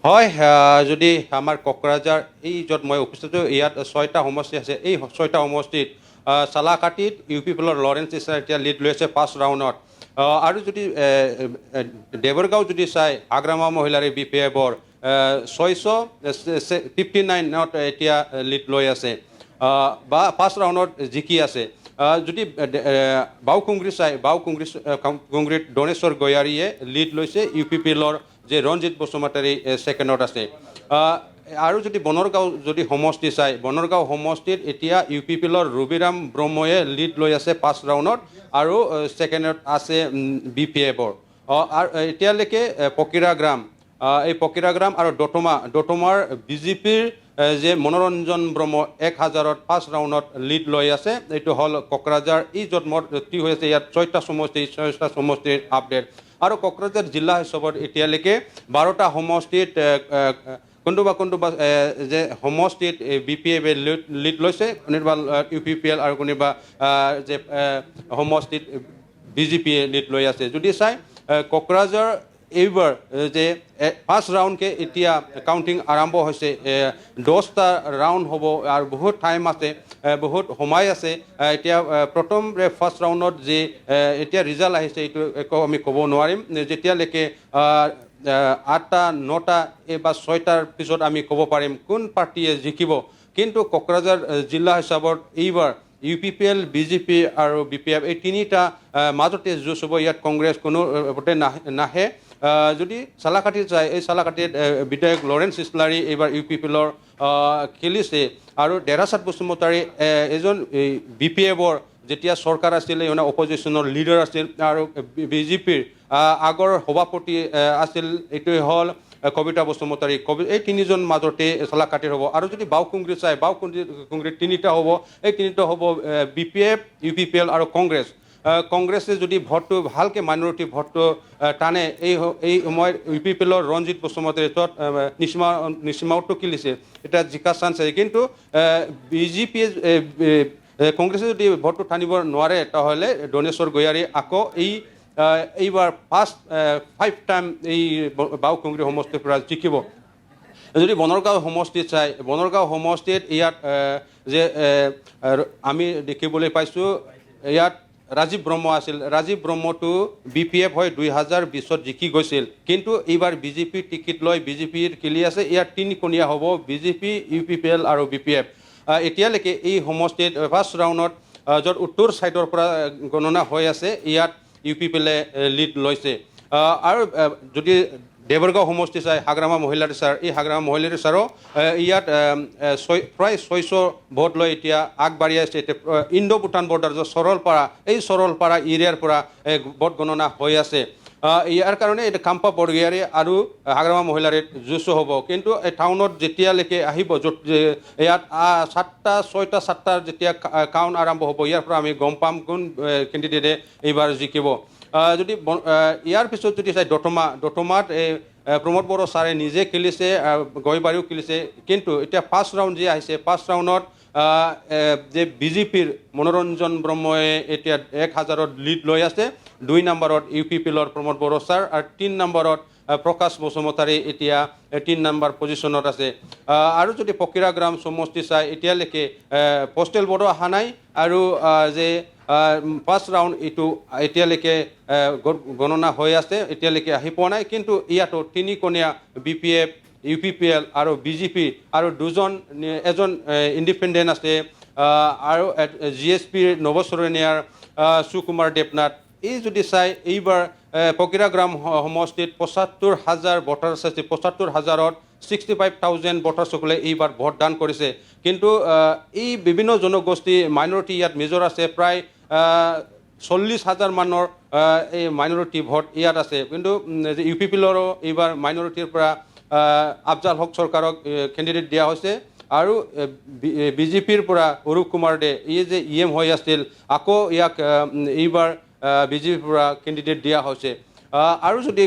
হয় যদি আমাৰ কোকৰাঝাৰ এই য'ত মই উপস্থিত ইয়াত 6টা সমষ্টি আছে এই 6টা সমষ্টিত চালাকাটিত ইউ পি পিলৰ লৰেন্স ইছাৰ এতিয়া লিড লৈ আছে 5 ৰাউণ্ডত আৰু যদি দেৱৰগাঁও যদি চাই আগ্ৰামা মহিলাৰে বি পি এফৰ 659ত এতিয়া লিড লৈ আছে বা 5 ৰাউণ্ডত জিকি আছে যদি বাওকুংগ্ৰী চাই বাওকুংগ্ৰীত দনেশ্বৰ গয়াৰীয়ে লিড লৈছে ইউ পি পিলৰ যে ৰঞ্জিত বসুমতাৰী ছেকেণ্ডত আছে আৰু যদি বনৰগাঁও যদি সমষ্টি চাই বনৰগাঁও সমষ্টিত এতিয়া ইউ পি পিলৰ ৰবিৰাম ব্ৰহ্ময়ে লিড লৈ আছে 5 ৰাউণ্ডত আৰু ছেকেণ্ডত আছে বি পি এফৰ আৰু এতিয়ালৈকে পকিৰাগ্ৰাম এই পকিৰাগ্ৰাম আৰু দতমাৰ বিজেপিৰ যে মনোৰঞ্জন ব্ৰহ্ম 1000ত 5 ৰাউণ্ডত লিড লৈ আছে এইটো হ'ল কোকৰাঝাৰ এই য'ত মতি হৈ আছে ইয়াত 6টা সমষ্টিৰ আপডেট আৰু কোকৰাঝাৰ জিলা হিচাপত এতিয়ালৈকে 12টা সমষ্টিত কোনোবা যে সমষ্টিত বি পি এফে লিড লৈছে কোনোবা ইউ পি পি এল আৰু কোনোবা যে সমষ্টিত বিজেপিয়ে লিড লৈ আছে যদি চাই কোকৰাঝাৰ এইবাৰ যে 5 ৰাউণ্ডকে এতিয়া কাউণ্টিং আৰম্ভ হৈছে 10টা ৰাউণ্ড হ'ব আৰু বহুত টাইম আছে বহুত সময় আছে এতিয়া প্ৰথম ফাৰ্ষ্ট ৰাউণ্ডত যে এতিয়া ৰিজাল্ট আহিছে এইটো একো আমি ক'ব নোৱাৰিম যেতিয়ালৈকে 8টা 9টা বা 6টাৰ পিছত আমি ক'ব পাৰিম কোন পাৰ্টীয়ে জিকিব কিন্তু কোকৰাঝাৰ জিলা হিচাপত এইবাৰ U P P L BJP আৰু বি পি এফ এই তিনিটা মাজতে যুঁজ হ'ব ইয়াত কংগ্ৰেছ কোনো নাহে যদি চালাকাটিত যায় এই চালাকাটিত বিধায়ক লৰেন্স ইছলাৰী এইবাৰ ইউ পি পি এলৰ খেলিছে আৰু ডেৰাচাঁদ বসুমতাৰী এজন বি পি এফৰ যেতিয়া চৰকাৰ আছিল মানে অপজিশ্যনৰ লিডাৰ আছিল আৰু বিজেপিৰ আগৰ সভাপতি আছিল এইটোৱে হ'ল কবিতা বসুমতাৰী এই তিনিজন মাজতে চালাকাটিৰ হ'ব আৰু যদি বাওকুংগ্ৰী চাই বাওকুংগ্ৰীত তিনিটা হ'ব এই তিনিটা হ'ব B P F U P P L আৰু কংগ্ৰেছে যদি ভোটটো ভালকৈ মাইনৰিটি ভোটটো টানে এই সময়ত ইউ পি পি এলৰ ৰঞ্জিত বসুমতাৰী য'ত নিচিমাউটো খেলিছে এতিয়া জিকা চান্স আছে কিন্তু বিজেপিয়ে কংগ্ৰেছে যদি ভোটটো টানিব নোৱাৰে তাহ'লে দনেশ্বৰ গয়াৰী আকৌ এইবাৰ 5 টাইম এই বাওকুংগ্ৰী সমষ্টিৰ পৰা জিকিব যদি বনৰগাঁও সমষ্টিত চাই বনৰগাঁও সমষ্টিত ইয়াত যে আমি দেখিবলৈ পাইছোঁ ইয়াত ৰাজীৱ ব্ৰহ্ম আছিল ৰাজীৱ ব্ৰহ্মটো বি পি এফ হয় 2020ত জিকি গৈছিল কিন্তু এইবাৰ বিজেপিৰ টিকেট লৈ বিজেপিৰ খেলি আছে ইয়াত তিনিকণীয়া হ'ব BJP U P P L আৰু বি পি এফ এতিয়ালৈকে এই সমষ্টিত ফাৰ্ষ্ট ৰাউণ্ডত য'ত উত্তৰ ছাইডৰ পৰা গণনা হৈ আছে ইয়াত ইউ পি পি এলে লিড লৈছে আৰু যদি দেৱৰগাঁও সমষ্টি চাই হাগ্ৰামা মহিলাৰ ছাৰ এই হাগ্ৰামা মহিলাৰ ছাৰো ইয়াত প্ৰায় 600 ভোট লৈ এতিয়া আগবাঢ়ি আছে এতিয়া ইণ্ডো ভূটান বৰ্ডাৰ যে সৰলপাৰা এই সৰলপাৰা এৰিয়াৰ পৰা ভোট গণনা হৈ আছে ইয়াৰ কাৰণে এটা কাম্পা বৰগীয়াৰী আৰু হাগ্ৰামা মহিলাৰে যুঁজ হ'ব কিন্তু এই টাউনত যেতিয়ালৈকে আহিব য'ত ইয়াত 7টাৰ যেতিয়া কাউণ্ট আৰম্ভ হ'ব ইয়াৰ পৰা আমি গম পাম কোন কেণ্ডিডেটে এইবাৰ জিকিব যদি ইয়াৰ পিছত যদি চাই দতমাত এই প্ৰমোদ বড়ো ছাৰে নিজে খেলিছে গয়বাৰীও খেলিছে কিন্তু এতিয়া 5 ৰাউণ্ড যে আহিছে 5 ৰাউণ্ডত যে বিজেপিৰ মনোৰঞ্জন ব্ৰহ্মই এতিয়া 1000ত লিড লৈ আছে 2 নম্বৰত ইউ পি পি এলৰ প্ৰমোদ বড়ো ছাৰ আৰু 3 নম্বৰত প্ৰকাশ বসুমতাৰী এতিয়া 3 নম্বৰ পজিশ্যনত আছে আৰু যদি পকিৰাগ্ৰাম সমষ্টি চাই এতিয়ালৈকে পোষ্টেল বৰ্ডো অহা নাই আৰু যে ফাৰ্ষ্ট ৰাউণ্ড এইটো এতিয়ালৈকে গণনা হৈ আছে এতিয়ালৈকে আহি পোৱা নাই কিন্তু ইয়াতো তিনিকণীয়া B P F U P P L আৰু বিজেপি আৰু এজন ইণ্ডিপেণ্ডেণ্ট আছে আৰু জি এছ পিৰ নৱচৰণীয়াৰ সুকুমাৰ দেৱনাথ এই যদি চাই এইবাৰ পকিৰাগ্ৰাম সমষ্টিত ৭৫,০০০ ভোটাৰ্ছ আছে ৭৫,০০০ত 65,000 ভোটাৰসকলে এইবাৰ ভোটদান কৰিছে কিন্তু এই বিভিন্ন জনগোষ্ঠী মাইনৰিটি ইয়াত মেজৰ আছে প্ৰায় 40,000 মানৰ এই মাইনৰিটি ভোট ইয়াত আছে কিন্তু ইউ পি পি এলৰো এইবাৰ মাইনৰিটিৰ পৰা আফজাল হক চৰকাৰক কেণ্ডিডেট দিয়া হৈছে আৰু বিজেপিৰ পৰা অৰূপ কুমাৰ দে এই যে EM হৈ আছিল আকৌ ইয়াক এইবাৰ বিজেপিৰ পৰা কেণ্ডিডেট দিয়া হৈছে আৰু যদি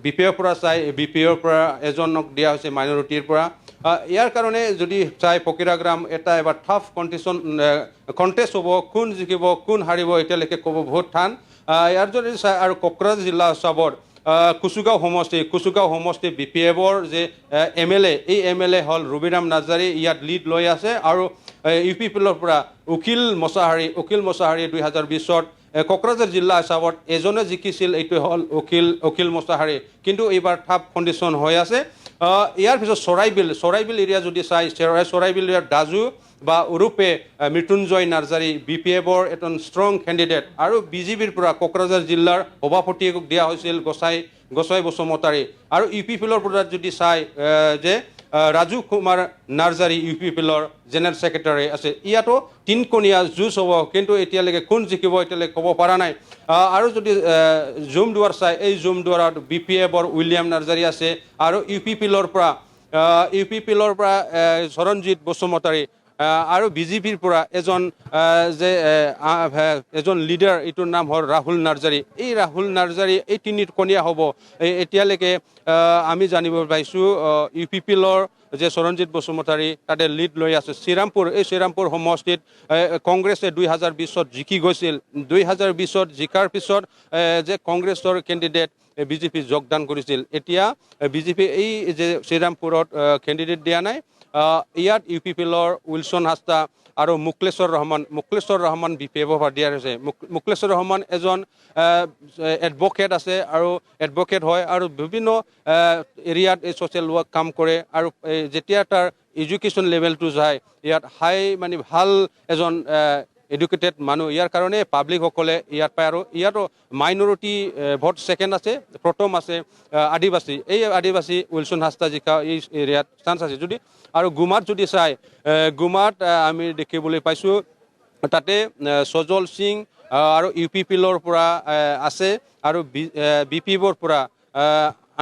বি পি এফৰ পৰা চাই বি পি এফৰ পৰা এজনক দিয়া হৈছে মাইনৰিটিৰ পৰা ইয়াৰ কাৰণে যদি চাই পকিৰাগ্ৰাম এটা এবাৰ টাফ কণ্টেষ্ট হ'ব কোন জিকিব কোন হাৰিব এতিয়ালৈকে ক'ব বহুত টান ইয়াৰ যদি চাই আৰু কোকৰাঝাৰ জিলা হিচাপত কুচুগাঁও সমষ্টি BPF-ৰ যে MLA এই MLA হ'ল ৰবিৰাম নাৰ্জাৰী ইয়াত লিড লৈ আছে আৰু UPPৰ পৰা উকিল মছাহাৰী 2020-ত কোকৰাঝাৰ জিলা হিচাপত এজনে জিকিছিল এইটো হ'ল উকিল মছাহাৰী কিন্তু এইবাৰ টাফ কণ্ডিশ্যন হৈ আছে ইয়াৰ পিছত চৰাইবিল এৰিয়া যদি চাই চৰাইবিল এৰিয়াৰ দাজু বা ওৰূপে মৃত্যুঞ্জয় নাৰ্জাৰী BPF-ৰ এজন ষ্ট্ৰং কেণ্ডিডেট আৰু BJPৰ পৰা কোকৰাঝাৰ জিলাৰ সভাপতিক দিয়া হৈছিল গোসাই বসুমতাৰী আৰু UPPৰ পৰা যদি চাই যে ৰাজু কুমাৰ নাৰ্জাৰী UPPৰ জেনেৰেল ছেক্ৰেটাৰী আছে ইয়াতো তিনকণীয়া যুঁজ হ'ব কিন্তু এতিয়ালৈকে কোন জিকিব এতিয়ালৈকে ক'ব পৰা নাই আৰু যদি জুমদুৱাৰ চাই এই জুমদুৱাৰত BPF-ৰ উইলিয়াম নাৰ্জাৰী আছে আৰু UPPৰ পৰা চৰণজিৎ বসুমতাৰী আৰু BJPৰ পৰা এজন লিডাৰ এইটোৰ নাম হ'ল ৰাহুল নাৰ্জাৰী এই ৰাহুল নাৰ্জাৰী এই তিনিকণীয়া হ'ব এতিয়ালৈকে আমি জানিব পাইছোঁ UPPৰ যে চৰণজিৎ বসুমতাৰী তাতে লিড লৈ আছে শ্ৰীৰামপুৰ সমষ্টিত কংগ্ৰেছে 2020-ত জিকি গৈছিল 2020-ত জিকাৰ পিছত যে কংগ্ৰেছৰ কেণ্ডিডেট BJP যোগদান কৰিছিল এতিয়া BJP এই যে শ্ৰীৰামপুৰত কেণ্ডিডেট দিয়া নাই ইয়াত UPPৰ উইলছন হাস্তা আৰু মুকলেশ্বৰ ৰহমান BPF-ৰ পৰা দিয়া হৈছে মুকলেশ্বৰ ৰহমান এজন এডভকেট আছে আৰু এডভকেট হয় আৰু বিভিন্ন এৰিয়াত এই ছ'চিয়েল ৱৰ্ক কাম কৰে আৰু যেতিয়া তাৰ এডুকেশ্যন লেভেলটো যায় ইয়াত মানে ভাল এজন এডুকেটেড মানুহ ইয়াৰ কাৰণে পাব্লিকসকলে ইয়াত পায় আৰু ইয়াতো মাইনৰিটি ভোট ছেকেণ্ড আছে প্ৰথম আছে আদিবাসী উইলছন হাস্তা জিকা এই এৰিয়াত চান্স আছে যদি আৰু গুমাত যদি চাই গুমাত আমি দেখিবলৈ পাইছোঁ তাতে সজল সিং আৰু UPPৰ পৰা আছে আৰু BPF-ৰ পৰা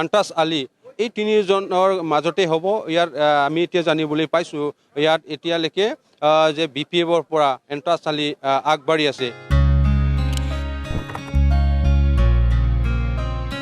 আন্তাছ আলী এই তিনিজনৰ মাজতে হ'ব ইয়াৰ আমি এতিয়া জানিবলৈ পাইছোঁ ইয়াত এতিয়ালৈকে যে BPF-ৰ পৰা আন্তাছ আলী আগবাঢ়ি আছে